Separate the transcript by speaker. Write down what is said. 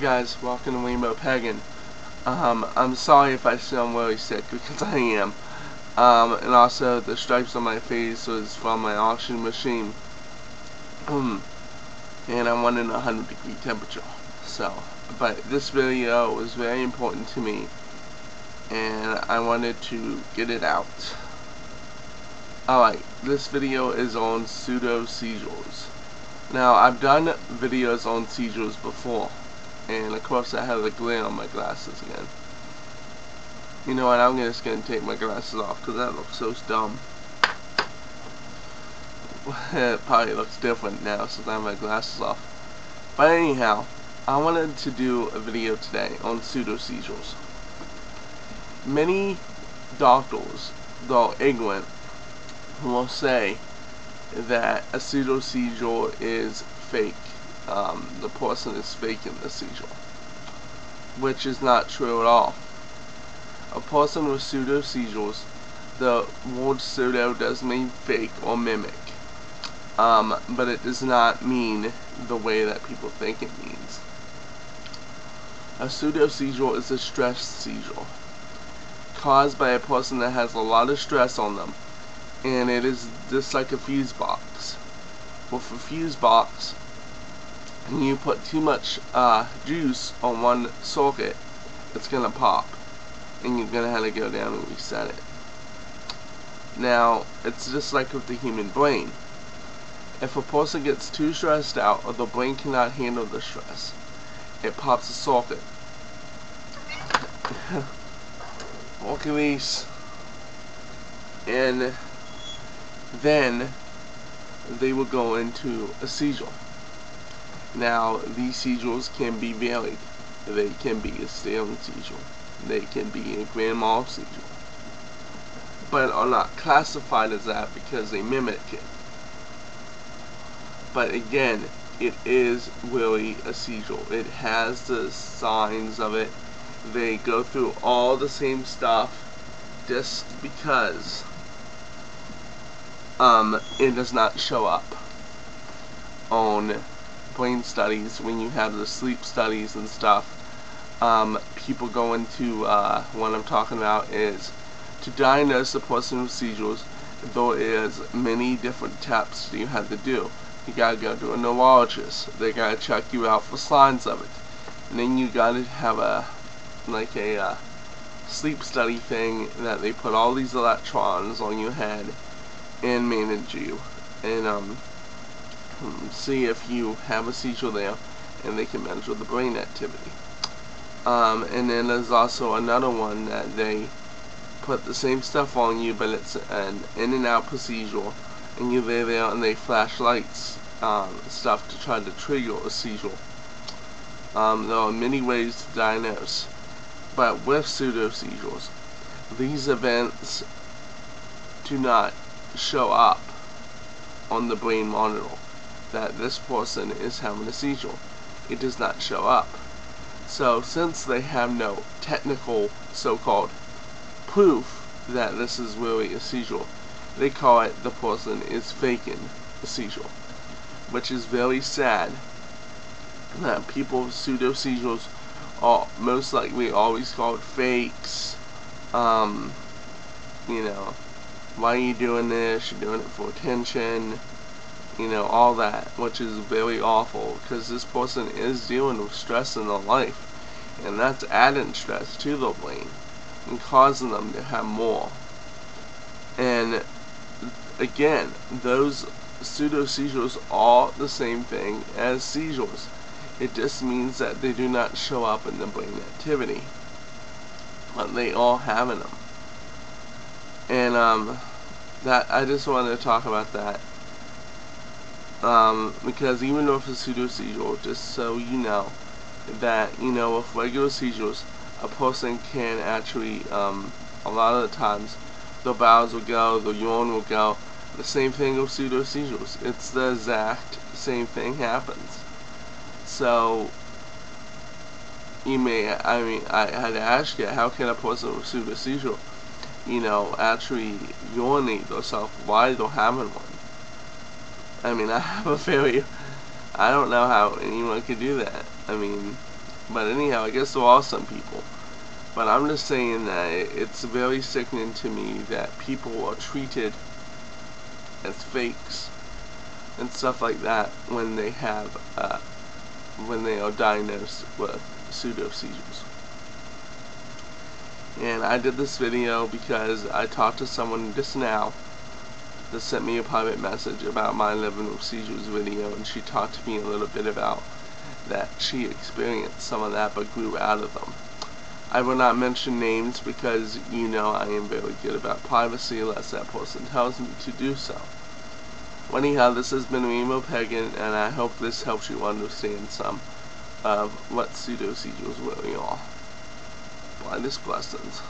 Speaker 1: guys, welcome to Rainbow Pagan. I'm sorry if I sound really sick, because I am. And also the stripes on my face was from my oxygen machine. And I'm running 100-degree temperature. So, but this video was very important to me, and I wanted to get it out. Alright, this video is on pseudo seizures. Now, I've done videos on seizures before, and of course I have the glare on my glasses again. You know what, I'm just going to take my glasses off because that looks so dumb. It probably looks different now since I have my glasses off. But anyhow, I wanted to do a video today on pseudo seizures. Many doctors, though ignorant, will say that a pseudo seizure is fake. The person is faking the seizure, which is not true at all. A person with pseudo seizures, the word pseudo does mean fake or mimic, but it does not mean the way that people think it means. A pseudo seizure is a stress seizure caused by a person that has a lot of stress on them, and it is just like a fuse box. With a fuse box, and you put too much juice on one circuit, it's gonna pop, and you're gonna have to go down and reset it. Now, it's just like with the human brain. If a person gets too stressed out, or the brain cannot handle the stress, it pops a circuit. Look at these. And then they will go into a seizure. Now, these seizures can be varied. They can be a staring seizure. They can be a grand mal seizure. But are not classified as that because they mimic it. But again, it is really a seizure. It has the signs of it. They go through all the same stuff just because it does not show up on brain studies when you have the sleep studies and stuff. People go into what I'm talking about is to diagnose a person with seizures. There is many different tests that you have to do. You gotta go to a neurologist. They gotta check you out for signs of it, and then you gotta have a sleep study thing that they put all these electrons on your head and manage you and see if you have a seizure there, and they can measure the brain activity. And then there's also another one that they put the same stuff on you, but it's an in and out procedure, and you lay there and they flash lights stuff to try to trigger a seizure. There are many ways to diagnose, but with pseudo seizures, these events do not show up on the brain monitor that this person is having a seizure. It does not show up. So since they have no technical so-called proof that this is really a seizure, they call it the person is faking a seizure, which is very sad that people with pseudo seizures are most likely always called fakes. You know, why are you doing this? You're doing it for attention. You know, all that, which is very awful, because this person is dealing with stress in their life, and that's adding stress to their brain and causing them to have more. And again, those pseudo seizures are the same thing as seizures. It just means that they do not show up in the brain activity, but they are having them. And that I just wanted to talk about that. Because even with a pseudo seizure, just so you know, that, you know, with regular seizures, a person can actually, a lot of the times, their bowels will go, their urine will go. The same thing with pseudo seizures. It's the exact same thing happens. So, you may, I had to ask you, how can a person with pseudo seizure, you know, actually urinate themselves while they're having one? I mean, I have a very, I don't know how anyone could do that. I mean, But anyhow, I guess there are some people. But I'm just saying that it's very sickening to me that people are treated as fakes and stuff like that when they have when they are diagnosed with pseudo seizures. And I did this video because I talked to someone just now that sent me a private message about my living with seizures video, and she talked to me a little bit about that she experienced some of that but grew out of them. I will not mention names because you know I am very good about privacy unless that person tells me to do so. Well, anyhow, this has been Remo Pagan, and I hope this helps you understand some of what pseudo seizures really are. Blindest blessings.